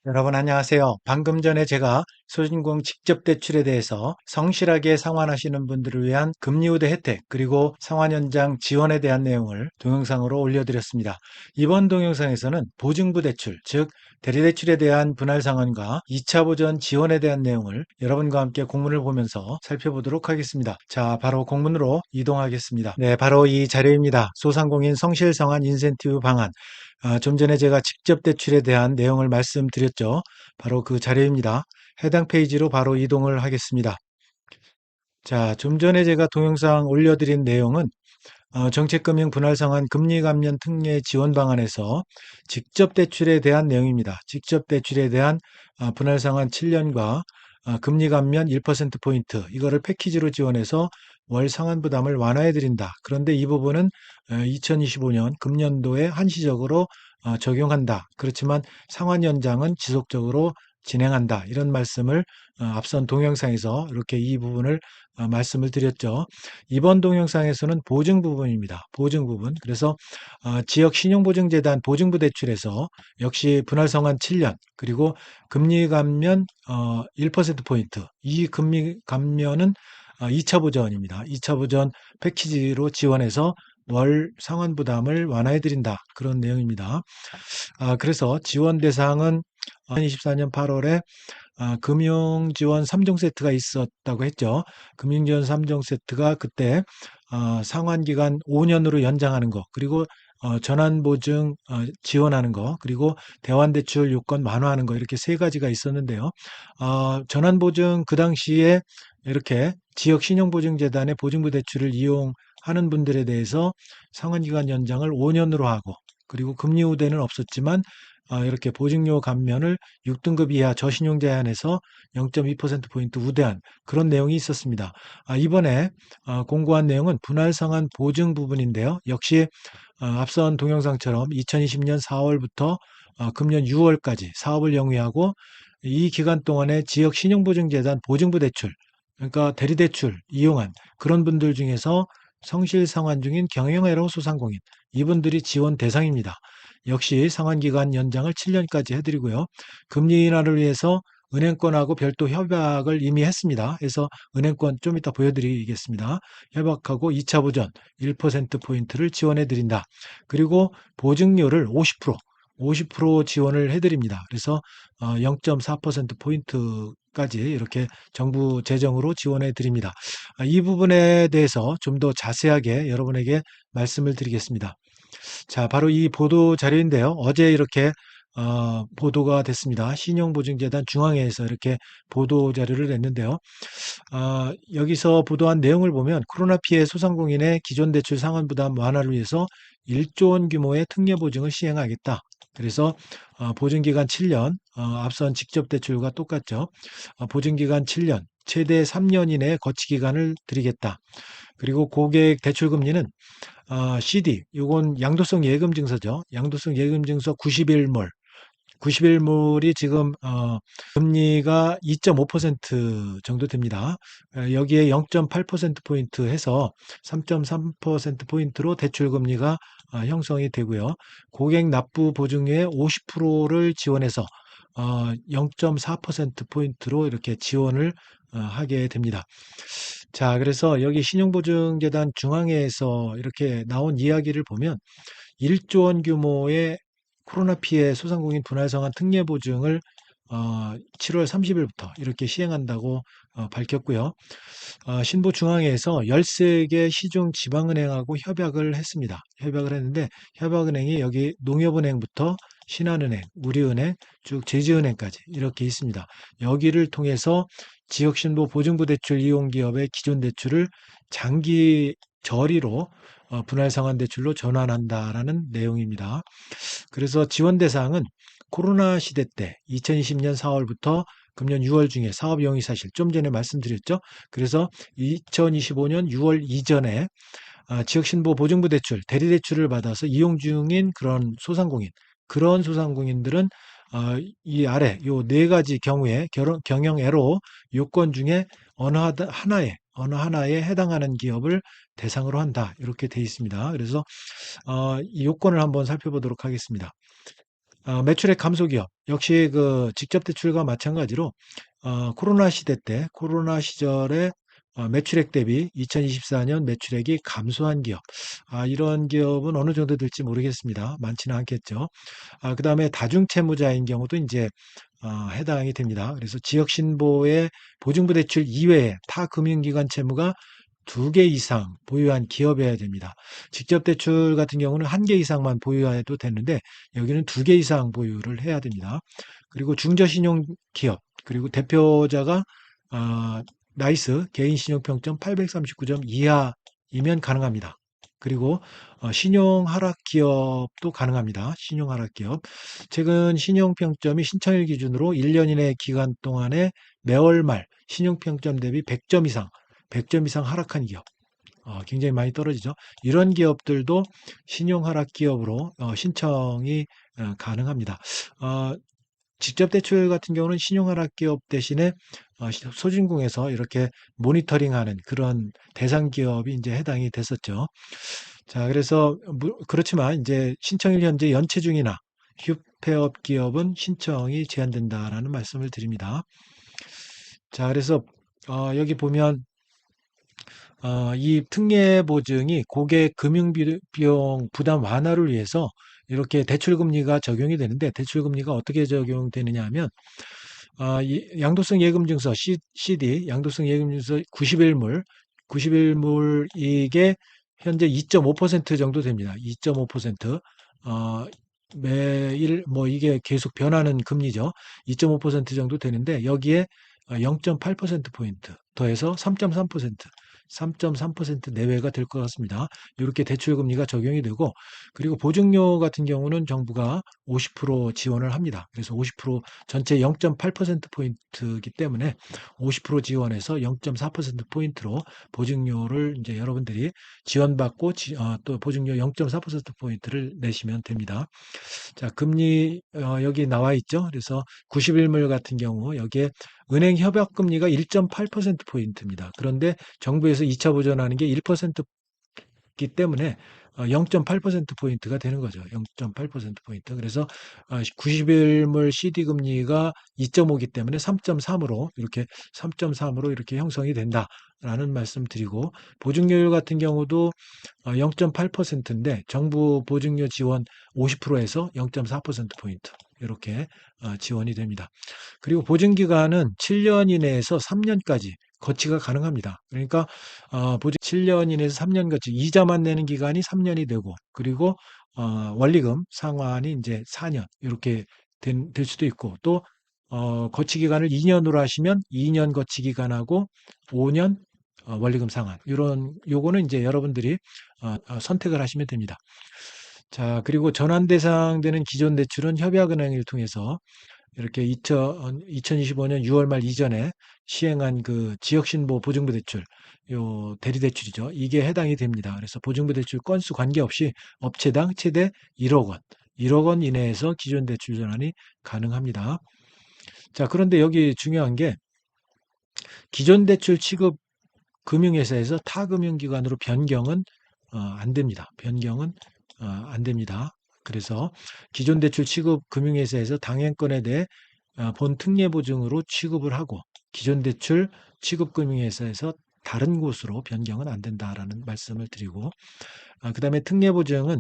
여러분 안녕하세요. 방금 전에 제가 소신공 직접 대출에 대해서 성실하게 상환하시는 분들을 위한 금리 우대 혜택 그리고 상환 연장 지원에 대한 내용을 동영상으로 올려드렸습니다. 이번 동영상에서는 보증부 대출, 즉 대리대출에 대한 분할 상환과 2차 보전 지원에 대한 내용을 여러분과 함께 공문을 보면서 살펴보도록 하겠습니다. 자, 바로 공문으로 이동하겠습니다. 네, 바로 이 자료입니다. 소상공인 성실 상환 인센티브 방안. 좀 전에 제가 직접 대출에 대한 내용을 말씀드렸죠. 바로 그 자료입니다. 해당 페이지로 바로 이동을 하겠습니다. 자, 좀 전에 제가 동영상 올려드린 내용은 정책금융 분할상환 금리 감면 특례 지원 방안에서 직접 대출에 대한 내용입니다. 직접 대출에 대한 분할상환 7년과 금리 감면 1%포인트 이거를 패키지로 지원해서 월 상환 부담을 완화해 드린다. 그런데 이 부분은 2025년 금년도에 한시적으로 적용한다. 그렇지만 상환 연장은 지속적으로 진행한다. 이런 말씀을 앞선 동영상에서 이렇게 이 부분을 말씀을 드렸죠. 이번 동영상에서는 보증 부분입니다. 보증 부분. 그래서 지역 신용보증재단 보증부 대출에서 역시 분할성한 7년 그리고 금리 감면 1%포인트 이 금리 감면은 2차 보전입니다. 2차 보전 패키지로 지원해서 월 상환 부담을 완화해 드린다. 그런 내용입니다. 그래서 지원 대상은 2024년 8월에 금융지원 3종 세트가 있었다고 했죠. 금융지원 3종 세트가 그때 상환기간 5년으로 연장하는 거, 그리고 전환보증 지원하는 거, 그리고 대환대출 요건 완화하는 거 이렇게 세 가지가 있었는데요. 전환보증 그 당시에 이렇게 지역신용보증재단의 보증부 대출을 이용하는 분들에 대해서 상환기간 연장을 5년으로 하고 그리고 금리 우대는 없었지만 이렇게 보증료 감면을 6등급 이하 저신용 제한에서 0.2%포인트 우대한 그런 내용이 있었습니다. 이번에 공고한 내용은 분할 상환 보증 부분인데요. 역시 앞선 동영상처럼 2020년 4월부터 금년 6월까지 사업을 영위하고 이 기간 동안에 지역 신용보증재단 보증부 대출, 그러니까 대리대출 이용한 그런 분들 중에서 성실 상환 중인 경영애로 소상공인 이분들이 지원 대상입니다. 역시 상환기간 연장을 7년까지 해드리고요. 금리 인하를 위해서 은행권하고 별도 협약을 이미 했습니다. 그래서 은행권 좀 이따 보여드리겠습니다. 협약하고 2차 보전 1%포인트를 지원해 드린다. 그리고 보증료를 50% 지원을 해드립니다. 그래서 0.4%포인트까지 이렇게 정부 재정으로 지원해 드립니다. 이 부분에 대해서 좀 더 자세하게 여러분에게 말씀을 드리겠습니다. 자, 바로 이 보도 자료인데요. 어제 이렇게 보도가 됐습니다. 신용보증재단 중앙회에서 이렇게 보도 자료를 냈는데요. 여기서 보도한 내용을 보면 코로나 피해 소상공인의 기존 대출 상환 부담 완화를 위해서 1조 원 규모의 특례 보증을 시행하겠다. 그래서 보증기간 7년, 앞선 직접 대출과 똑같죠. 보증기간 7년, 최대 3년 이내 거치기간을 드리겠다. 그리고 고객 대출 금리는 CD, 요건 양도성 예금 증서죠. 양도성 예금 증서 90일몰. 90일몰이 지금 금리가 2.5% 정도 됩니다. 여기에 0.8%포인트 해서 3.3%포인트로 대출 금리가 형성이 되고요. 고객 납부 보증료의 50%를 지원해서 0.4%포인트로 이렇게 지원을 하게 됩니다. 자, 그래서 여기 신용보증재단 중앙회에서 이렇게 나온 이야기를 보면 1조 원 규모의 코로나 피해 소상공인 분할성한 특례 보증을 7월 30일부터 이렇게 시행한다고 밝혔고요. 신보중앙회에서 13개 시중 지방은행하고 협약을 했습니다. 협약을 했는데 협약은행이 여기 농협은행부터 신한은행, 우리은행, 쭉 제지은행까지 이렇게 있습니다. 여기를 통해서 지역신보 보증부 대출 이용기업의 기존 대출을 장기 저리로 분할상환 대출로 전환한다라는 내용입니다. 그래서 지원 대상은 코로나 시대 때 2020년 4월부터 금년 6월 중에 사업 영위 사실 좀 전에 말씀드렸죠. 그래서 2025년 6월 이전에 지역신보 보증부 대출, 대리대출을 받아서 이용 중인 그런 소상공인들은 이 아래 요 네 가지 경우에 경영애로 요건 중에 어느 하나에 해당하는 기업을 대상으로 한다. 이렇게 돼 있습니다. 그래서 이 요건을 한번 살펴보도록 하겠습니다. 매출액 감소 기업 역시 그 직접 대출과 마찬가지로 코로나 시대 때 코로나 시절에 매출액 대비 2024년 매출액이 감소한 기업, 이런 기업은 어느 정도 될지 모르겠습니다. 많지는 않겠죠. 그다음에 다중채무자인 경우도 이제 해당이 됩니다. 그래서 지역신보의 보증부 대출 이외에 타 금융기관 채무가 2개 이상 보유한 기업이어야 됩니다. 직접 대출 같은 경우는 1개 이상만 보유해도 되는데 여기는 2개 이상 보유를 해야 됩니다. 그리고 중저신용 기업, 그리고 대표자가 나이스 개인 신용평점 839점 이하이면 가능합니다. 그리고 신용 하락 기업도 가능합니다. 신용 하락 기업. 최근 신용 평점이 신청일 기준으로 1년 이내 기간 동안에 매월 말 신용 평점 대비 100점 이상 하락한 기업. 굉장히 많이 떨어지죠. 이런 기업들도 신용 하락 기업으로 신청이 가능합니다. 직접 대출 같은 경우는 신용 하락 기업 대신에 소진공에서 이렇게 모니터링하는 그런 대상 기업이 이제 해당이 됐었죠. 자, 그래서 그렇지만 이제 신청일 현재 연체 중이나 휴폐업 기업은 신청이 제한된다라는 말씀을 드립니다. 자, 그래서 여기 보면 이 특례 보증이 고객 금융 비용 부담 완화를 위해서 이렇게 대출 금리가 적용이 되는데, 대출 금리가 어떻게 적용되느냐 하면 이 양도성 예금 증서 CD 양도성 예금 증서 90일물 이게 현재 2.5% 정도 됩니다. 2.5%. 매일 뭐 이게 계속 변하는 금리죠. 2.5% 정도 되는데 여기에 0.8% 포인트 더해서 3.3% 내외가 될 것 같습니다. 이렇게 대출 금리가 적용이 되고, 그리고 보증료 같은 경우는 정부가 50% 지원을 합니다. 그래서 50% 전체 0.8% 포인트이기 때문에 50% 지원해서 0.4% 포인트로 보증료를 이제 여러분들이 지원받고 또 보증료 0.4% 포인트를 내시면 됩니다. 자, 금리 여기 나와 있죠. 그래서 90일물 같은 경우 여기에 은행 협약 금리가 1.8% 포인트입니다. 그런데 정부에서 2차 보전하는 게 1%이기 때문에 0.8% 포인트가 되는 거죠. 0.8% 포인트. 그래서 90일물 CD 금리가 2.5이기 때문에 3.3으로 이렇게 형성이 된다라는 말씀 드리고, 보증료율 같은 경우도 0.8%인데 정부 보증료 지원 50%에서 0.4% 포인트 이렇게 지원이 됩니다. 그리고 보증 기간은 7년 이내에서 3년까지 거치가 가능합니다. 그러니까 보증 7년 이내에서 3년 거치, 이자만 내는 기간이 3년이 되고, 그리고 원리금 상환이 이제 4년 이렇게 될 수도 있고, 또 거치 기간을 2년으로 하시면 2년 거치 기간하고 5년 원리금 상환, 요거는 이제 여러분들이 선택을 하시면 됩니다. 자, 그리고 전환 대상되는 기존 대출은 협약은행을 통해서 이렇게 2025년 6월 말 이전에 시행한 그 지역신보 보증부 대출, 요 대리대출이죠. 이게 해당이 됩니다. 그래서 보증부 대출 건수 관계없이 업체당 최대 1억 원, 1억 원 이내에서 기존 대출 전환이 가능합니다. 자, 그런데 여기 중요한 게 기존 대출 취급 금융회사에서 타 금융기관으로 변경은 안 됩니다. 변경은 안 됩니다. 그래서 기존 대출 취급 금융회사에서 당행권에 대해 본 특례 보증으로 취급을 하고, 기존 대출 취급 금융회사에서 다른 곳으로 변경은 안 된다라는 말씀을 드리고, 그다음에 특례 보증은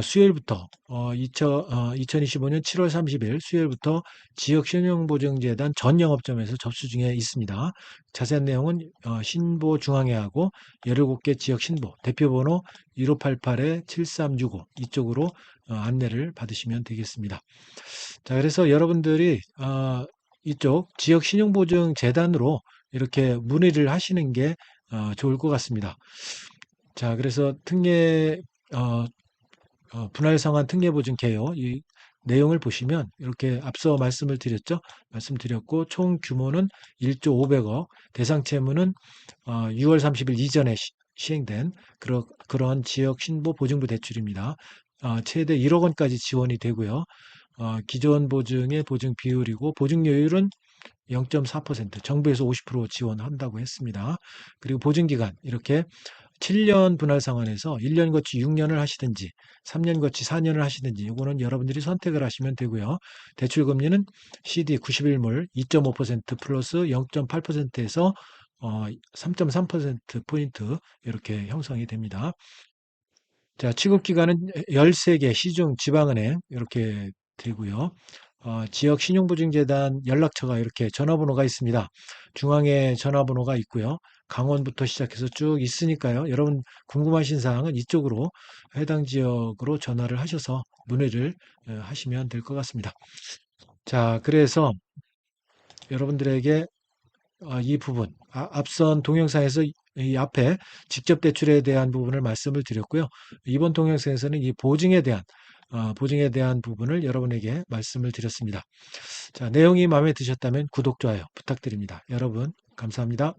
수요일부터 2025년 7월 30일 수요일부터 지역신용보증재단 전 영업점에서 접수 중에 있습니다. 자세한 내용은 신보중앙회하고 17개 지역신보 대표번호 1588-7365 이쪽으로 안내를 받으시면 되겠습니다. 자, 그래서 여러분들이 이쪽 지역신용보증재단으로 이렇게 문의를 하시는 게 좋을 것 같습니다. 자, 그래서 특례 분할 상환 특례 보증 개요, 이 내용을 보시면 이렇게 앞서 말씀드렸고, 총 규모는 1조 500억, 대상 채무는 6월 30일 이전에 시행된 그런 지역 신보 보증부 대출입니다. 최대 1억 원까지 지원이 되고요. 기존 보증의 보증 비율이고 보증료율은 0.4%, 정부에서 50% 지원한다고 했습니다. 그리고 보증기간 이렇게 7년 분할 상환에서 1년 거치 6년을 하시든지 3년 거치 4년을 하시든지 이거는 여러분들이 선택을 하시면 되고요. 대출 금리는 CD 90일물 2.5% 플러스 0.8%에서 3.3%포인트 이렇게 형성이 됩니다. 자, 취급 기관은 13개 시중 지방은행 이렇게 되고요. 지역 신용보증재단 연락처가 이렇게 전화번호가 있습니다. 중앙에 전화번호가 있고요. 강원부터 시작해서 쭉 있으니까요. 여러분 궁금하신 사항은 이쪽으로 해당 지역으로 전화를 하셔서 문의를 하시면 될 것 같습니다. 자, 그래서 여러분들에게 이 부분, 앞선 동영상에서 이 앞에 직접 대출에 대한 부분을 말씀을 드렸고요. 이번 동영상에서는 이 보증에 대한 부분을 여러분에게 말씀을 드렸습니다. 자, 내용이 마음에 드셨다면 구독, 좋아요 부탁드립니다. 여러분, 감사합니다.